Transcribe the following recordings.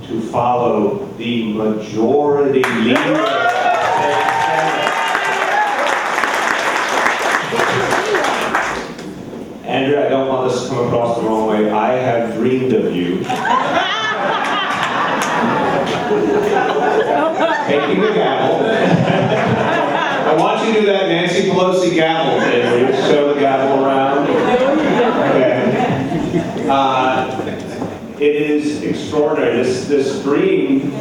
to follow the majority leader of the state Senate. Andrea, I don't want this to come across the wrong way. I have dreamed of you taking the gavel. I want you to do that Nancy Pelosi gavel thing where you show the gavel around. Okay. It is extraordinary. This dream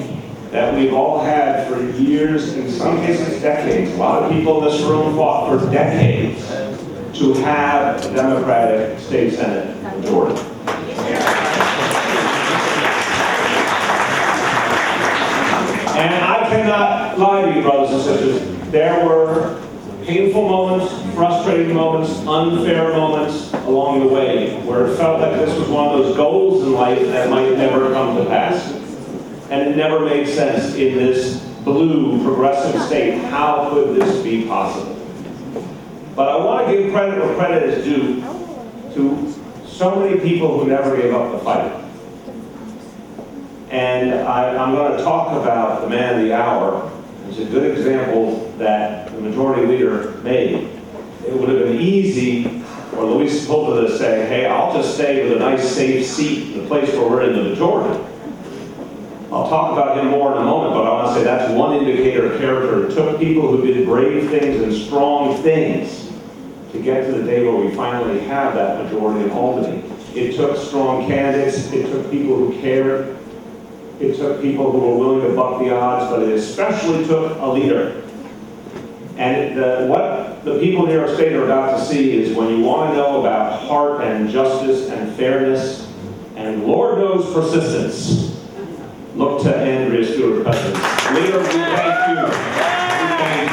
that we've all had for years, in some cases decades. A lot of people in this room fought for decades to have a Democratic state Senate majority. And I cannot lie to you, brothers and sisters, there were painful moments, frustrating moments, unfair moments along the way where it felt like this was one of those goals in life that might never come to pass. And it never made sense in this blue, progressive state. How could this be possible? But I want to give credit where credit is due to so many people who never gave up the fight. And I'm going to talk about the man of the hour. It's a good example that the majority leader made. It would have been easy for Luis Sepulveda to say, hey, I'll just stay with a nice safe seat in the place where we're in the majority. I'll talk about him more in a moment, but I want to say that's one indicator of character. It took people who did brave things and strong things to get to the day where we finally have that majority in Albany. It took strong candidates. It took people who cared. It took people who were willing to buck the odds, but it especially took a leader. And what the people in New York State are about to see is when you want to know about heart and justice and fairness, and Lord knows persistence, look to Andrea Stewart-Cousins. Leader, we thank you. We thank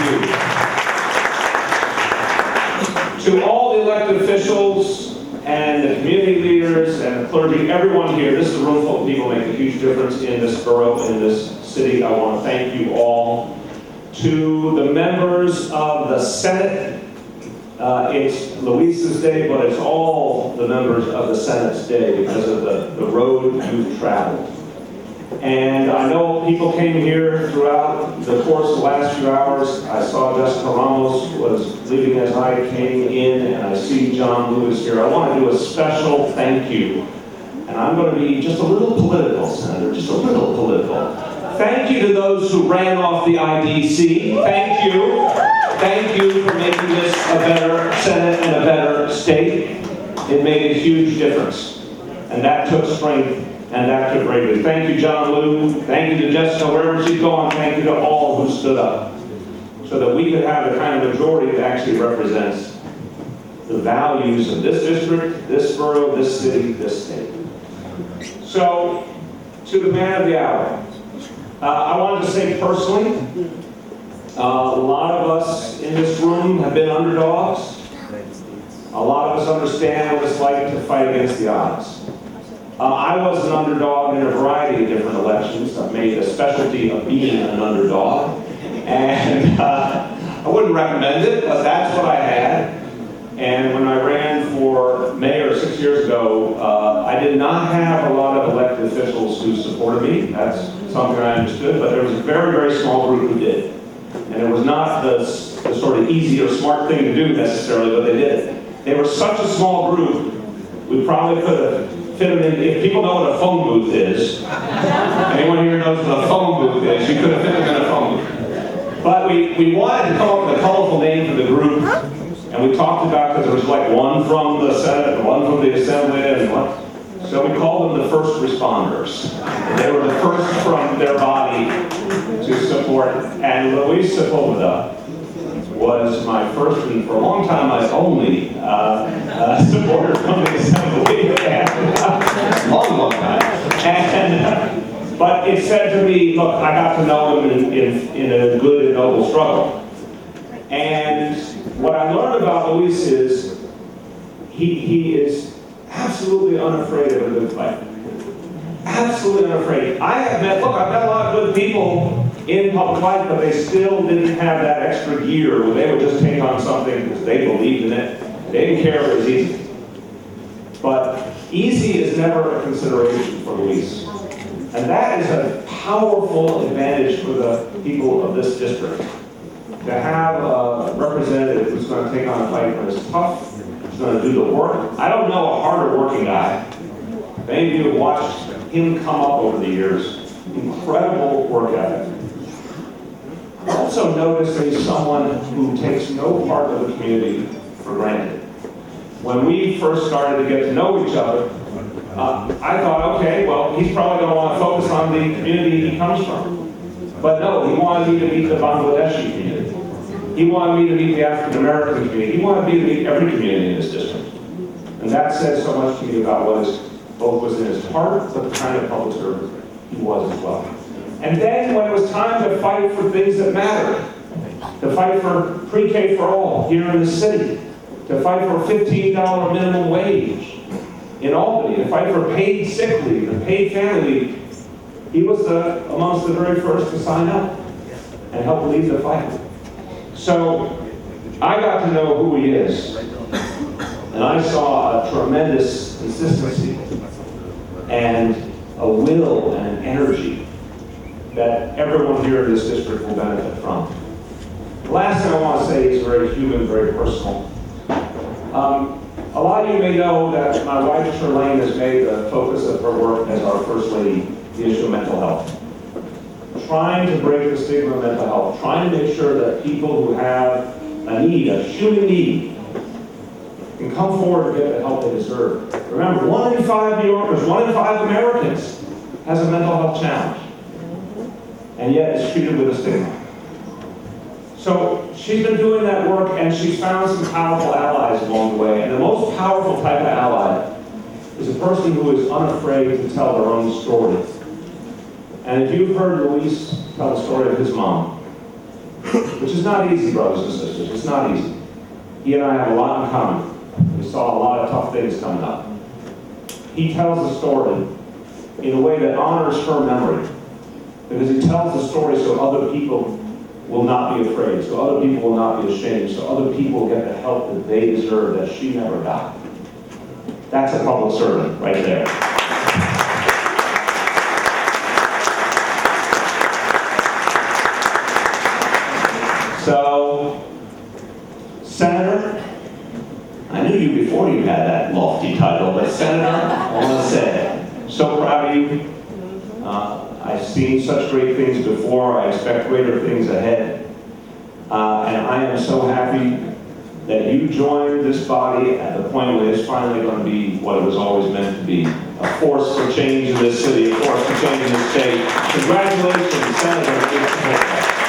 you. To all the elected officials and the community leaders and the clergy, everyone here, this is a room full of people making a huge difference in this borough, in this city. I want to thank you all. To the members of the Senate, it's Luis's day, but it's all the members of the Senate's day because of the road you've traveled. And I know people came here throughout the course of the last few hours. I saw Jessica Ramos was leaving as I came in, and I see John Lewis here. I want to do a special thank you. And I'm going to be just a little political, Senator, just a little political. Thank you to those who ran off the IDC. Thank you. Thank you for making this a better Senate and a better state. It made a huge difference. And that took strength. And that took bravery. Thank you, John Liu. Thank you to Jessica, wherever she's going. Thank you to all who stood up so that we could have the kind of majority that actually represents the values of this district, this borough, this city, this state. So, to the man of the hour, I wanted to say personally, a lot of us in this room have been underdogs. A lot of us understand what it's like to fight against the odds. I was an underdog in a variety of different elections. I've made a specialty of being an underdog. And I wouldn't recommend it, but that's what I had. And when I ran for mayor 6 years ago, I did not have a lot of elected officials who supported me. That's something I understood, but there was a very, very small group who did. And it was not the sort of easy or smart thing to do necessarily, but they did it. They were such a small group, we probably could have fit them in. If people know what a phone booth is, anyone here knows what a phone booth is, you could have fit them in a phone booth. But we wanted to come up with a colorful name for the group, and we talked about, because there was like one from the Senate and one from the Assembly, and one. So we called them the first responders. They were the first from their body to support. And Luis Sepulveda was my first, and for a long time my only supporter from the Assembly. long time. But it said to me, look, I got to know him in a good and noble struggle. And what I learned about Luis is he is absolutely unafraid of a good fight. Absolutely unafraid. I've met a lot of good people in public life, but they still didn't have that extra gear where they would just take on something because they believed in it. They didn't care if it was easy. But easy is never a consideration for Luis. And that is a powerful advantage for the people of this district. To have a representative who's going to take on a fight when it's tough, who's going to do the work. I don't know a harder working guy. Many of you have watched him come up over the years. Incredible work ethic. I also noticed that he's someone who takes no part of the community for granted. When we first started to get to know each other, I thought, okay, well, he's probably going to want to focus on the community he comes from. But no, he wanted me to meet the Bangladeshi community. He wanted me to meet the African American community. He wanted me to meet every community in this district. And that said so much to me about what both was in his heart, but the kind of public servant he was as well. And then when it was time to fight for things that mattered, to fight for pre-K for all here in the city, to fight for a $15 minimum wage in Albany, to fight for paid sick leave and paid family leave, he was amongst the very first to sign up and help lead the fight. So I got to know who he is, and I saw a tremendous consistency and a will and an energy that everyone here in this district will benefit from. The last thing I want to say is very human, very personal. A lot of you may know that my wife, Charlene, has made the focus of her work as our First Lady the issue of mental health. Trying to break the stigma of mental health, trying to make sure that people who have a need, a human need, can come forward and get the help they deserve. Remember, 1 in 5 New Yorkers, 1 in 5 Americans has a mental health challenge, and yet is treated with a stigma. So she's been doing that work, and she's found some powerful allies along the way. And the most powerful type of ally is a person who is unafraid to tell their own story. And if you've heard Luis tell the story of his mom, which is not easy, brothers and sisters, it's not easy. He and I have a lot in common. We saw a lot of tough things coming up. He tells the story in a way that honors her memory, because he tells the story so other people will not be afraid, so other people will not be ashamed, so other people will get the help that they deserve that she never got. That's a public servant right there. So, Senator, I knew you before you had that lofty title, but Senator, I want to say, so proud of you. I've seen such great things before. I expect greater things ahead. And I am so happy that you joined this body at the point where it's finally going to be what it was always meant to be. A force for change in this city, a force for change in this state. Congratulations, Senator.